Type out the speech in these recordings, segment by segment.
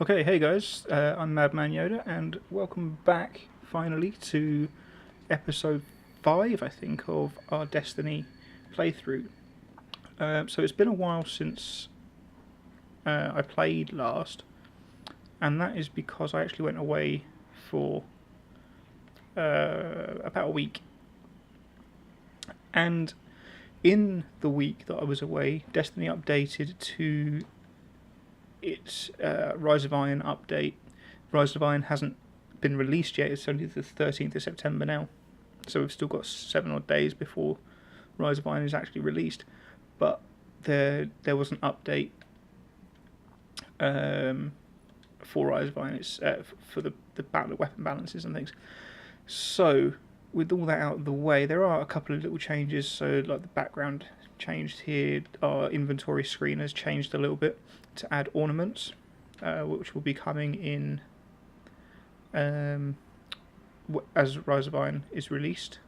Okay, hey guys, I'm Madman Yoda, and welcome back finally to episode 5, I think, of our Destiny playthrough. So it's been a while since I played last, and that is because I actually went away for about a week. And in the week that I was away, Destiny updated to its Rise of Iron update. Rise of Iron hasn't been released yet, it's only the 13th of September now. So we've still got 7 odd days before Rise of Iron is actually released. But there was an update for Rise of Iron. It's for the battle weapon balances and things. So with all that out of the way, there are a couple of little changes. So like the background changed here, our inventory screen has changed a little bit to add ornaments, which will be coming in as Rise of Iron is released.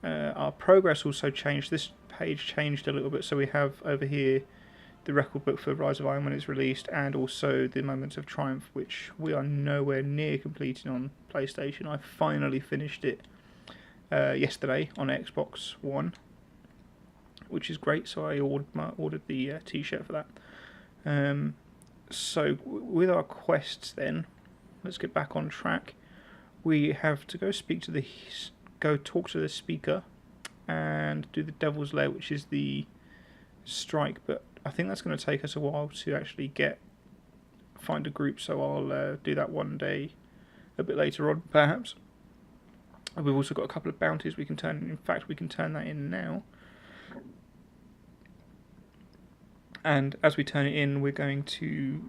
Our progress also changed. This page changed a little bit, so we have over here the record book for Rise of Iron when it's released, and also the Moments of Triumph, which we are nowhere near completing on PlayStation. I finally finished it yesterday on Xbox One, which is great. So I ordered the T-shirt for that. So with our quests, then let's get back on track. We have to go talk to the speaker and do the Devil's Lair, which is the strike. But I think that's going to take us a while to actually find a group. So I'll do that one day, a bit later on, perhaps. We've also got a couple of bounties we can turn. In fact, we can turn that in now. And as we turn it in, we're going to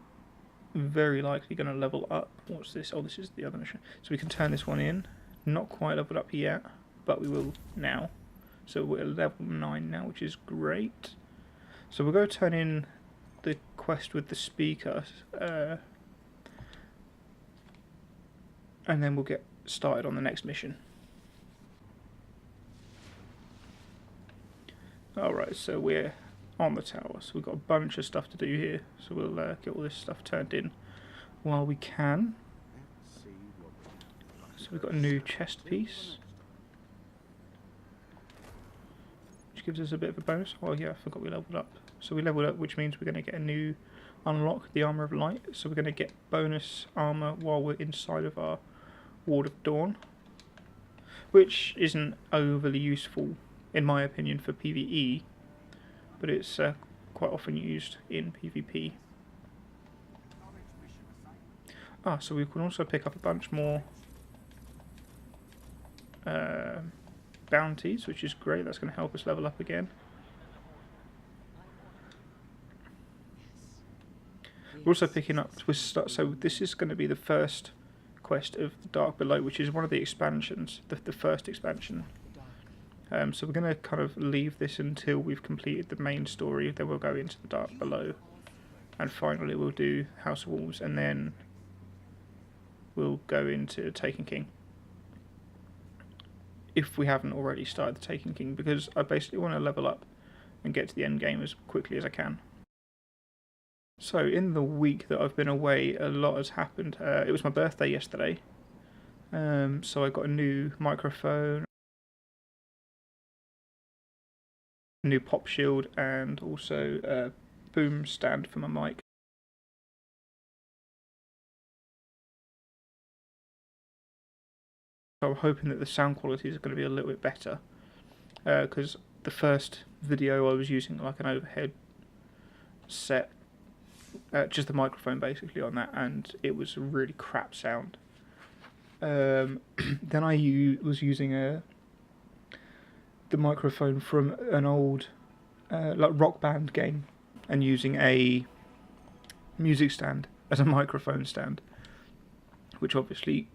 very likely going to level up. What's this? Oh, this is the other mission. So we can turn this one in. Not quite leveled up yet, but we will now. So we're at level 9 now, which is great. So we'll go turn in the quest with the speaker, and then we'll get started on the next mission. Alright, so we're on the tower, so we've got a bunch of stuff to do here, so we'll get all this stuff turned in while we can. So we've got a new chest piece, which gives us a bit of a bonus. Oh yeah, I forgot we leveled up. So we leveled up, which means we're going to get a new unlock, the Armour of Light. So we're going to get bonus armour while we're inside of our Ward of Dawn, which isn't overly useful in my opinion for PvE, but it's quite often used in PvP. So we can also pick up a bunch more bounties, which is great. That's going to help us level up again. We're also picking up, so this is going to be the first quest of the Dark Below, which is one of the expansions, the first expansion. So we're going to kind of leave this until we've completed the main story, then we'll go into the Dark Below, and finally we'll do House of Wolves, and then we'll go into Taken King, if we haven't already started the Taken King, because I basically want to level up and get to the end game as quickly as I can. So in the week that I've been away, a lot has happened. It was my birthday yesterday, so I got a new microphone, a new pop shield, and also a boom stand for my mic. So I'm hoping that the sound quality is going to be a little bit better, because the first video I was using like an overhead set, just the microphone basically on that, and it was a really crap sound. Then I was using the microphone from an old like Rock Band game, and using a music stand as a microphone stand, which obviously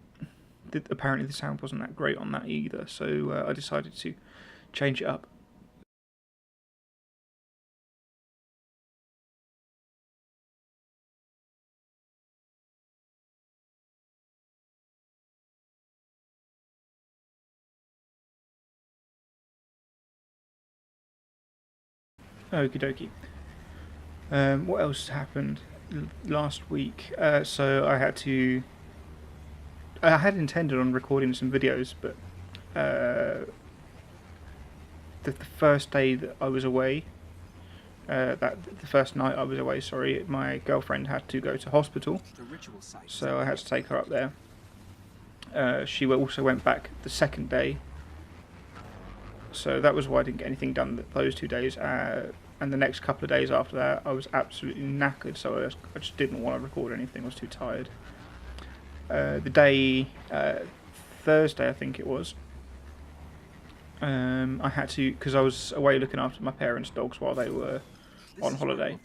apparently the sound wasn't that great on that either, so I decided to change it up. Okie dokie. What else happened? last week. So I had to. I had intended on recording some videos, but the first day that I was away, the first night I was away, sorry, my girlfriend had to go to hospital, so I had to take her up there. She also went back the second day, so that was why I didn't get anything done those 2 days. And the next couple of days after that, I was absolutely knackered, so I just didn't want to record anything. I was too tired. The day Thursday, I think it was. I had to, because I was away looking after my parents' dogs while they were on holiday.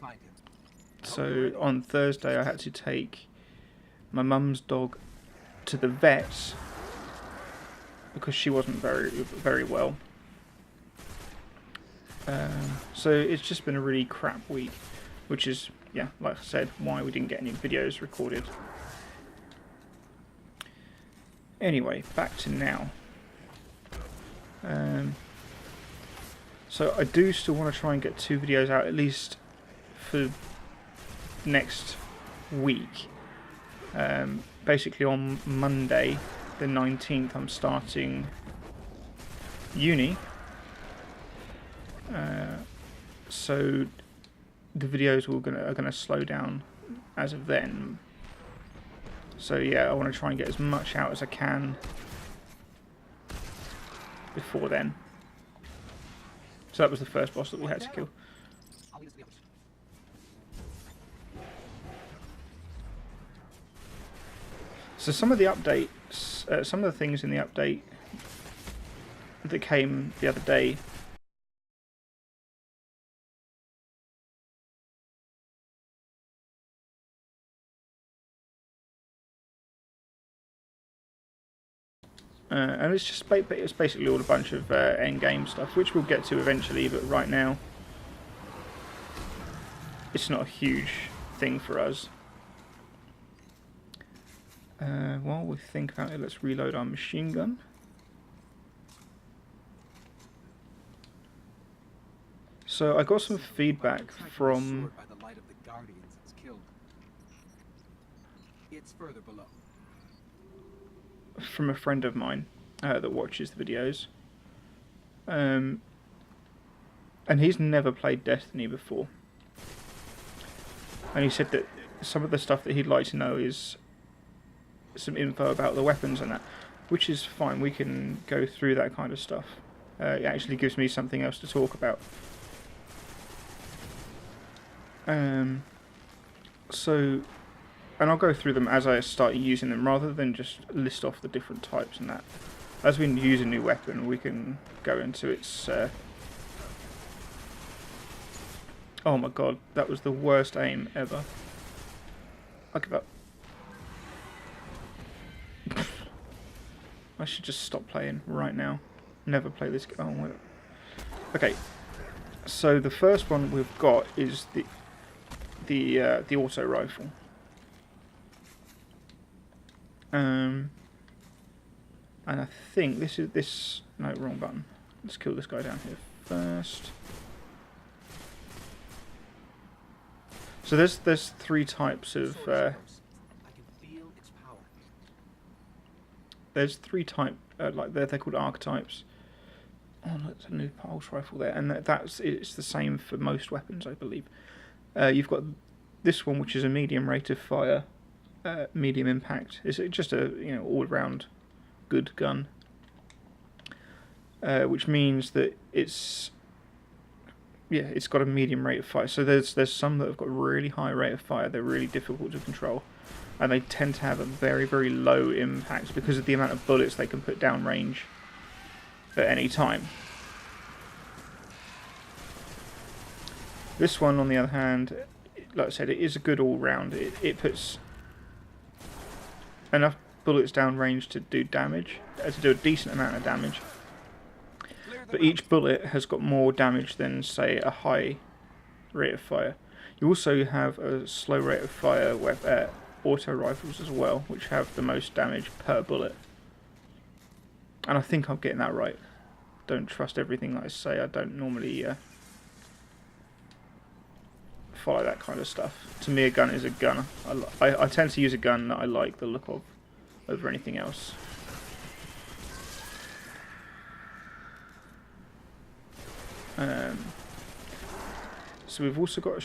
So on Thursday, I had to take my mum's dog to the vets because she wasn't very well. So it's just been a really crap week, which is, yeah, like I said, why we didn't get any videos recorded. Anyway, back to now. So I do still want to try and get 2 videos out at least for next week. Basically on Monday the 19th I'm starting uni. So the videos are gonna slow down as of then. So yeah, I want to try and get as much out as I can before then. So that was the first boss that we had to kill. So some of the updates, some of the things in the update that came the other day. And it's basically all a bunch of end game stuff, which we'll get to eventually, but right now it's not a huge thing for us. While we think about it, let's reload our machine gun. So I got some feedback from a friend of mine that watches the videos, and he's never played Destiny before, and he said that some of the stuff that he'd like to know is some info about the weapons and that, which is fine. We can go through that kind of stuff. It actually gives me something else to talk about. So, and I'll go through them as I start using them, rather than just list off the different types and that. As we use a new weapon, we can go into its... Oh my god, that was the worst aim ever. I give up. I should just stop playing right now. Never play this game. Oh, wait. Okay, so the first one we've got is the auto rifle. And I think no, wrong button. Let's kill this guy down here first. So there's 3 types of there's 3 type like they're called archetypes. Oh, that's a new pulse rifle there, and it's the same for most weapons, I believe. You've got this one, which is a medium rate of fire, medium impact. It's just a all-round good gun, which means that it's got a medium rate of fire. So there's some that have got really high rate of fire. They're really difficult to control, and they tend to have a very, very low impact because of the amount of bullets they can put down range at any time. This one, on the other hand, like I said, it is a good all-round. It puts enough bullets down range to do damage, to do a decent amount of damage. But each bullet has got more damage than, say, a high rate of fire. You also have a slow rate of fire auto rifles as well, which have the most damage per bullet. And I think I'm getting that right. Don't trust everything that I say. I don't normally follow that kind of stuff. To me, a gun is a gun. I tend to use a gun that I like the look of over anything else. So we've also got a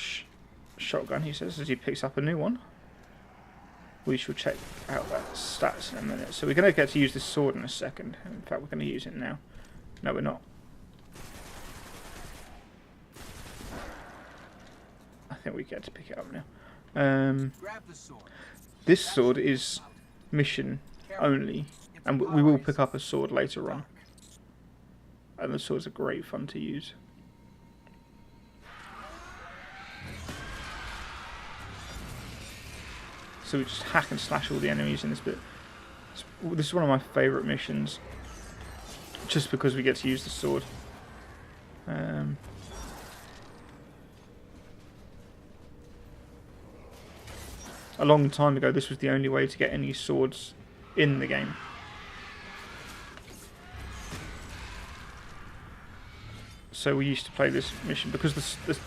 shotgun, he says, as he picks up a new one. We shall check out that stats in a minute. So we're going to get to use this sword in a second. In fact, we're going to use it now. No, we're not. I think we get to pick it up now. This sword is mission only, and we will pick up a sword later on. And the swords are great fun to use. So we just hack and slash all the enemies in this bit. This is one of my favourite missions, just because we get to use the sword. A long time ago, this was the only way to get any swords in the game. So we used to play this mission because the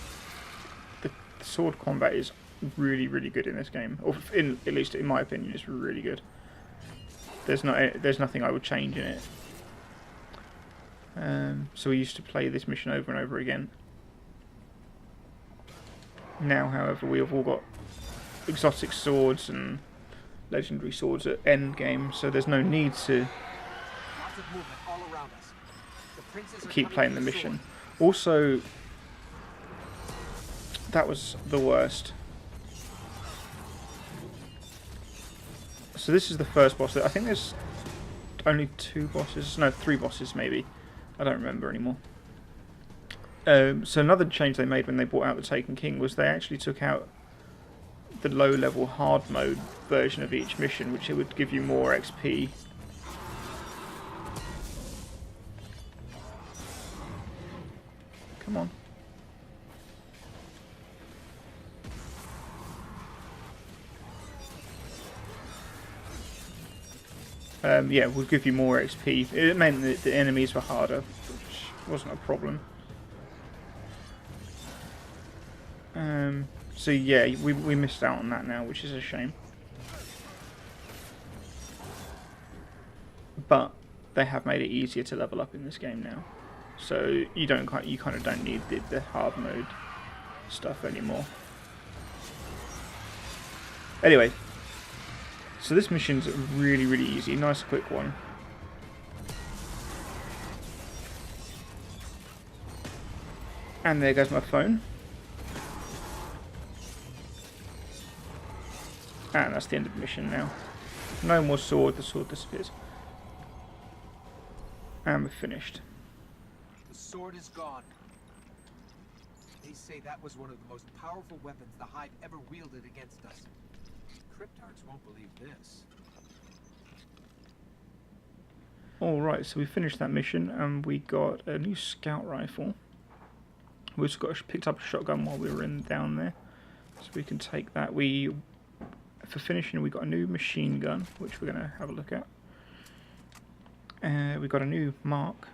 sword combat is really, really good in this game, or at least in my opinion, it's really good. There's nothing I would change in it. So we used to play this mission over and over again. Now, however, we have all got exotic swords and legendary swords at end game, so there's no need to keep playing the mission. Also, that was the worst. So this is the first boss. I think there's only 2 bosses. No, 3 bosses maybe. I don't remember anymore. So another change they made when they brought out the Taken King was they actually took out the low-level hard mode version of each mission, which it would give you more XP. Come on. Yeah, it would give you more XP. It meant that the enemies were harder, which wasn't a problem. So yeah, we missed out on that now, which is a shame. But they have made it easier to level up in this game now, so you kind of don't need the hard mode stuff anymore. Anyway, so this mission's really, really easy, nice quick one. And there goes my phone. And that's the end of the mission now. No more sword, the sword disappears. And we're finished. The sword is gone. They say that was one of the most powerful weapons the Hive ever wielded against us. Cryptarchs won't believe this. Alright, so we finished that mission and we got a new scout rifle. We also picked up a shotgun while we were down there. So we can take that. For finishing, we got a new machine gun, which we're going to have a look at. We got a new mark,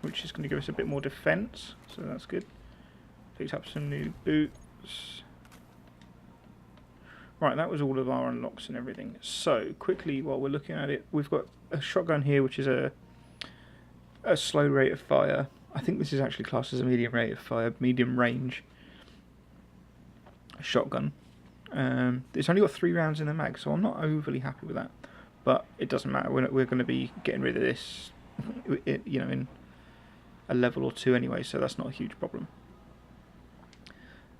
which is going to give us a bit more defense, so that's good. Picked up some new boots. Right, that was all of our unlocks and everything. So, quickly, while we're looking at it, we've got a shotgun here, which is a slow rate of fire. I think this is actually classed as a medium rate of fire, medium range shotgun. It's only got 3 rounds in the mag, so I'm not overly happy with that. But it doesn't matter. We're going to be getting rid of this, in a level or 2 anyway, so that's not a huge problem.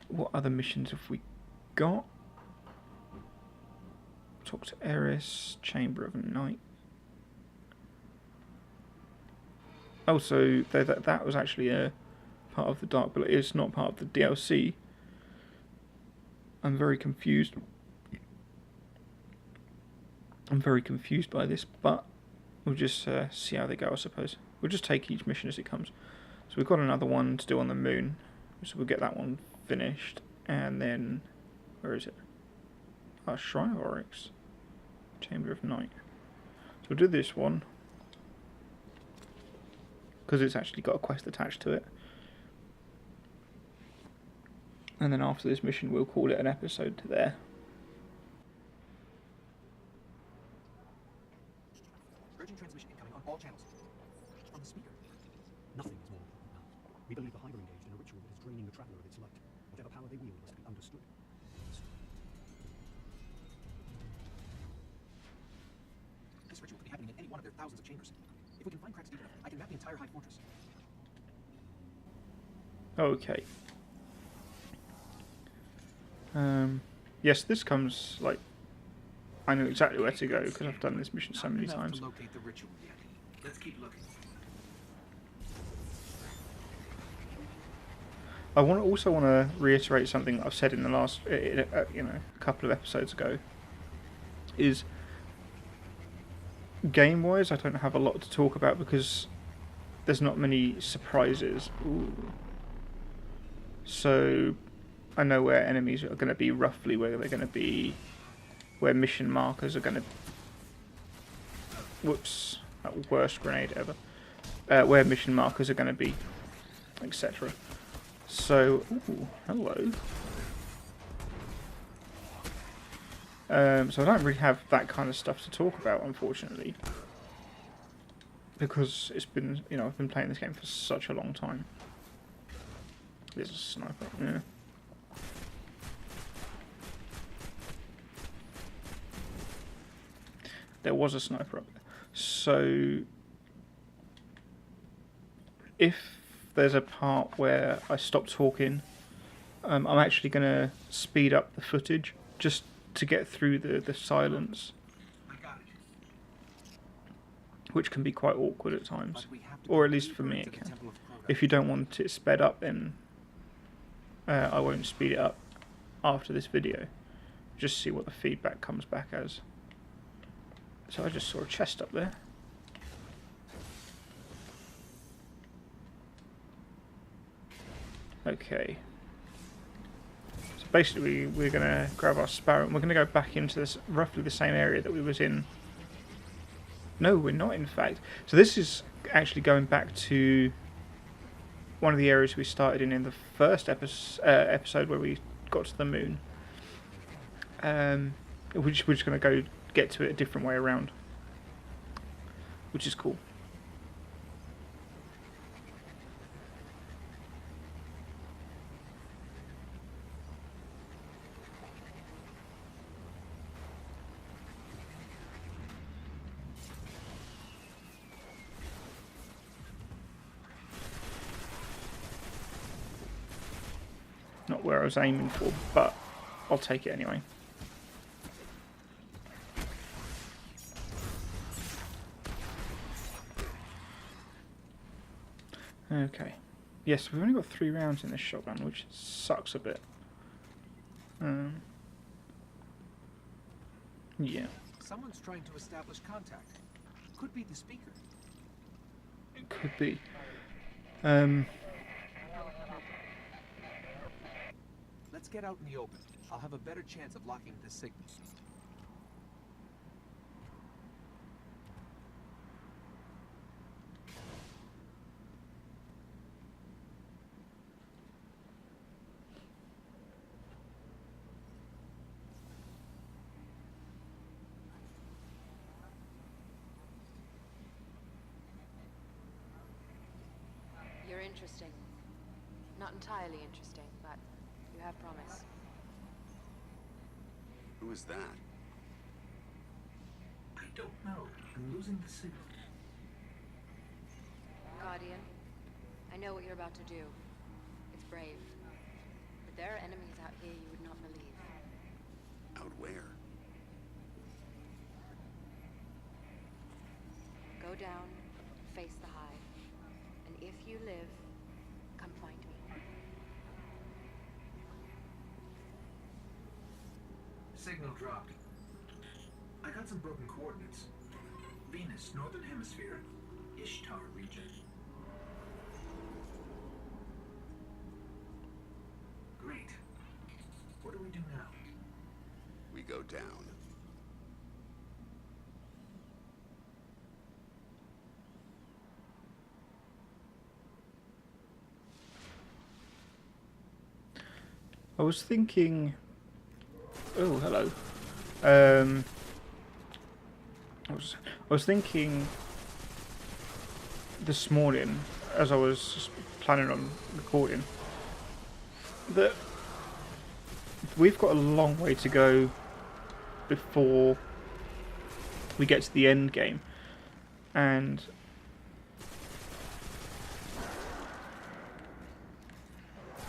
What other missions have we got? Talk to Eris, Chamber of Night. Oh, so that was actually a part of the Dark, but it's not part of the DLC. I'm very confused. I'm very confused by this, but we'll just see how they go, I suppose. We'll just take each mission as it comes. So we've got another one to do on the moon, so we'll get that one finished, and then, where is it? Shrine of Oryx, Chamber of Night. So we'll do this one, because it's actually got a quest attached to it. And then after this mission, we'll call it an episode there. Urgent transmission incoming on all channels. From the speaker. Nothing is more important now. We believe the Hive are engaged in a ritual that is draining the Traveler of its light. Whatever power they wield must be understood. This ritual could be happening in any one of their thousands of chambers. If we can find cracks deep enough, I can map the entire Hive fortress. Okay. Yes, this comes, like, I know exactly where to go because I've done this mission so many times. To locate the ritual yet. Let's keep looking. I also want to reiterate something I've said in the last, a couple of episodes ago. Is game-wise, I don't have a lot to talk about because there's not many surprises. Ooh. So I know where enemies are going to be roughly, where they're going to be, where mission markers are going to. Whoops! That worst grenade ever. Where mission markers are going to be, etc. So, ooh, hello. So I don't really have that kind of stuff to talk about, unfortunately, because it's been, I've been playing this game for such a long time. There's a sniper, yeah. There was a sniper up there. So, if there's a part where I stop talking, I'm actually going to speed up the footage just to get through the silence, which can be quite awkward at times, or at least for me it can. If you don't want it sped up, then I won't speed it up after this video. Just see what the feedback comes back as. So I just saw a chest up there. Okay. So basically we're going to grab our Sparrow and we're going to go back into this roughly the same area that we was in. No, we're not, in fact. So this is actually going back to one of the areas we started in the first episode where we got to the moon. We're just going to go get to it a different way around, which is cool. Not where I was aiming for, but I'll take it anyway. Okay. Yes, we've only got 3 rounds in this shotgun, which sucks a bit. Yeah. Someone's trying to establish contact. Could be the speaker. It could be. Let's get out in the open. I'll have a better chance of locking the signal. You're interesting. Not entirely interesting, but you have promise. Who is that? I don't know. I'm losing the signal. Guardian, I know what you're about to do. It's brave. But there are enemies out here you would not believe. Out where? Go down, face the Hive. And if you live, come find me. Signal dropped. I got some broken coordinates. Venus, Northern Hemisphere. Ishtar region. Great. What do we do now? We go down. I was thinking. Oh, hello. I was thinking this morning, as I was planning on recording, that we've got a long way to go before we get to the end game, and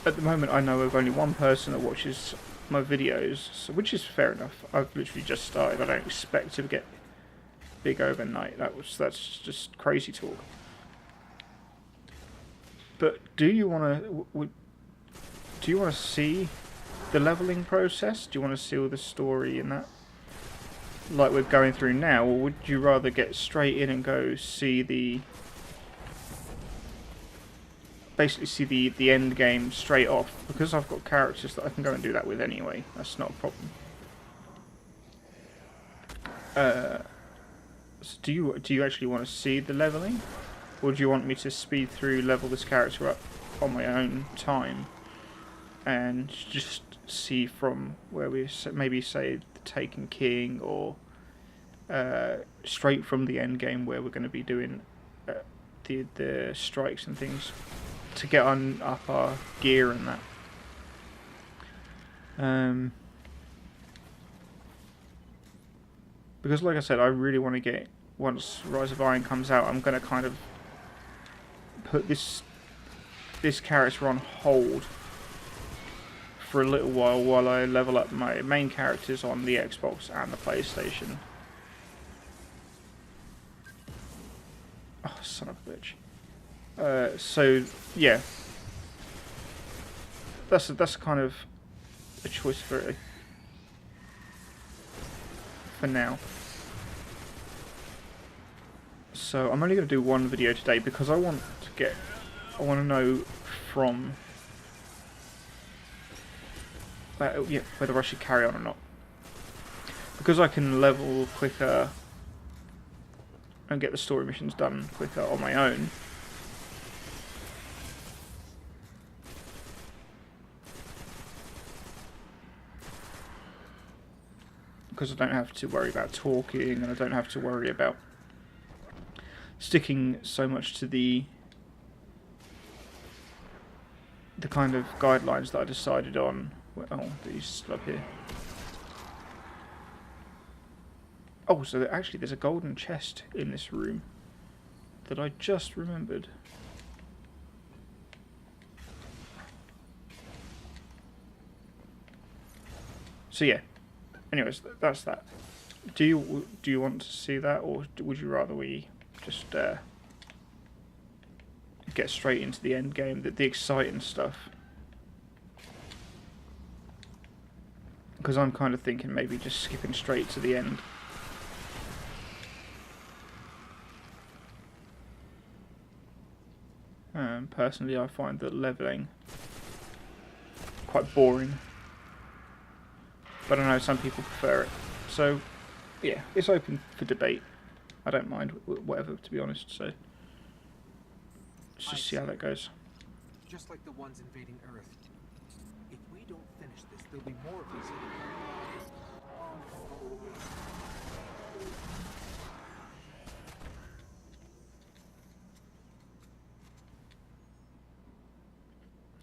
at the moment I know of only one person that watches my videos, so, which is fair enough. I've literally just started. I don't expect to get big overnight. That's just crazy talk. But do you want to see the leveling process? Do you want to see all the story in that, like we're going through now, or would you rather get straight in and go see the the end game straight off? Because I've got characters that I can go and do that with anyway. That's not a problem. So do you actually want to see the leveling, or do you want me to speed through, level this character up on my own time, and just see from where we maybe say the Taken King, or straight from the end game where we're going to be doing the strikes and things to get up our gear and that. Because like I said, I really want to get, once Rise of Iron comes out, I'm going to kind of put this character on hold for a little while I level up my main characters on the Xbox and the PlayStation. Oh, son of a bitch. So yeah, that's kind of a choice for now. So I'm only going to do one video today because I want to know from whether I should carry on or not, because I can level quicker and get the story missions done quicker on my own. Because I don't have to worry about talking, and I don't have to worry about sticking so much to the kind of guidelines that I decided on. Oh, these still up here. Oh, so actually there's a golden chest in this room that I just remembered. So yeah. Anyways, that's that. Do you want to see that, or would you rather we just get straight into the end game, the exciting stuff? Because I'm kind of thinking maybe just skipping straight to the end. Personally, I find that leveling quite boring. But I know some people prefer it. So, yeah, it's open for debate. I don't mind whatever, to be honest. So, let's just see how that goes. Just like the ones invading Earth. If we don't finish this, there'll be more of these.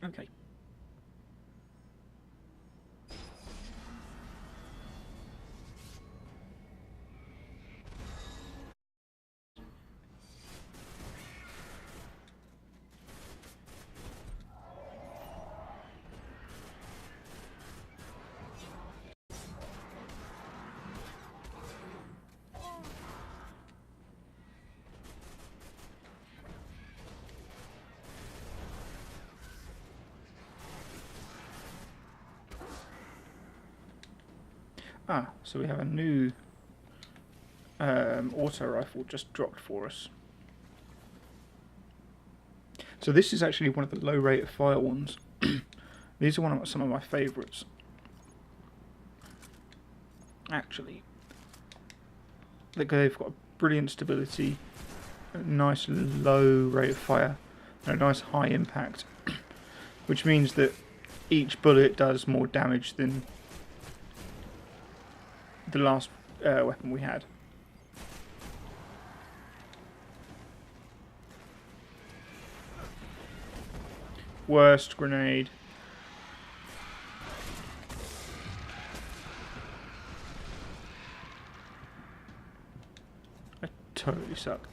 Okay. Ah, so we have a new auto rifle just dropped for us. So this is actually one of the low rate of fire ones. These are some of my favourites. Actually, they've got brilliant stability, a nice low rate of fire, and a nice high impact, which means that each bullet does more damage than the last weapon we had. Worst grenade. I totally suck.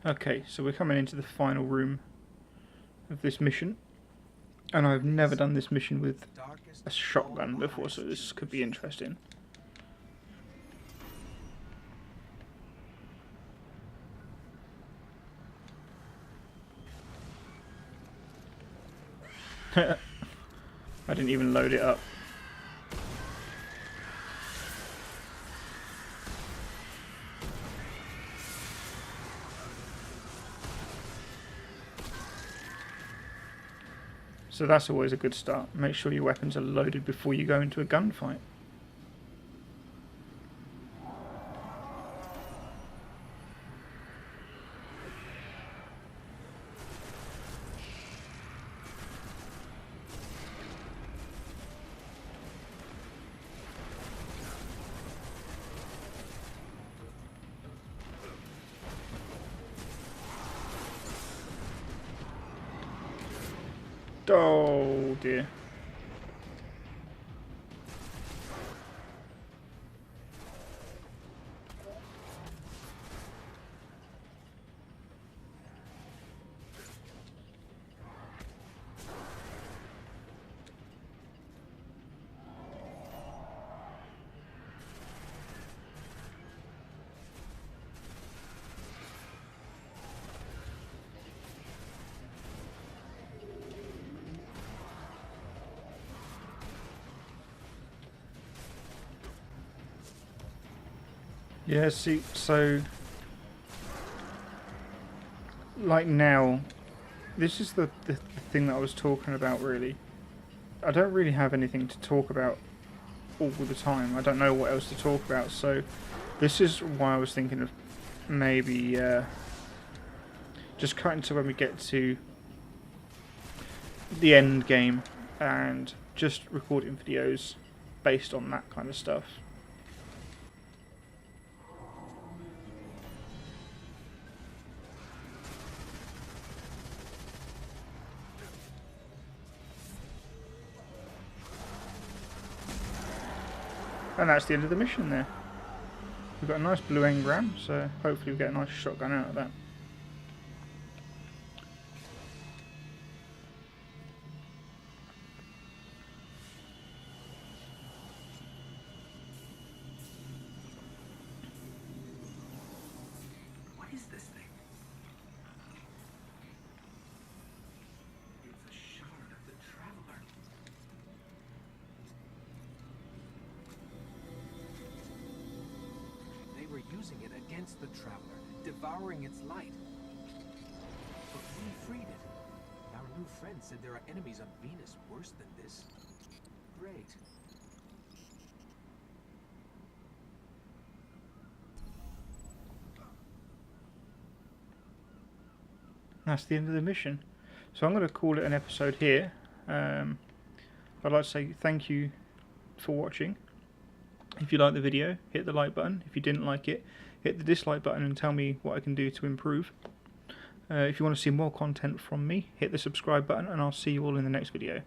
Okay, so we're coming into the final room of this mission, and I've never done this mission with a shotgun before, so this could be interesting. I didn't even load it up. So that's always a good start. Make sure your weapons are loaded before you go into a gunfight. Oh dear. Yeah, see, so like now, this is the thing that I was talking about really. I don't really have anything to talk about all the time. I don't know what else to talk about, so this is why I was thinking of maybe just cutting to when we get to the end game and just recording videos based on that kind of stuff. And that's the end of the mission there. We've got a nice blue engram, so hopefully we get a nice shotgun out of that. What is this thing? It's a shard of the Traveler. They were using it against the Traveler, devouring its light. But we freed it. Our new friend said there are enemies on Venus worse than this. Great. That's the end of the mission. So I'm going to call it an episode here. I'd like to say thank you for watching. If you liked the video, hit the like button. If you didn't like it, hit the dislike button and tell me what I can do to improve. If you want to see more content from me, hit the subscribe button and I'll see you all in the next video.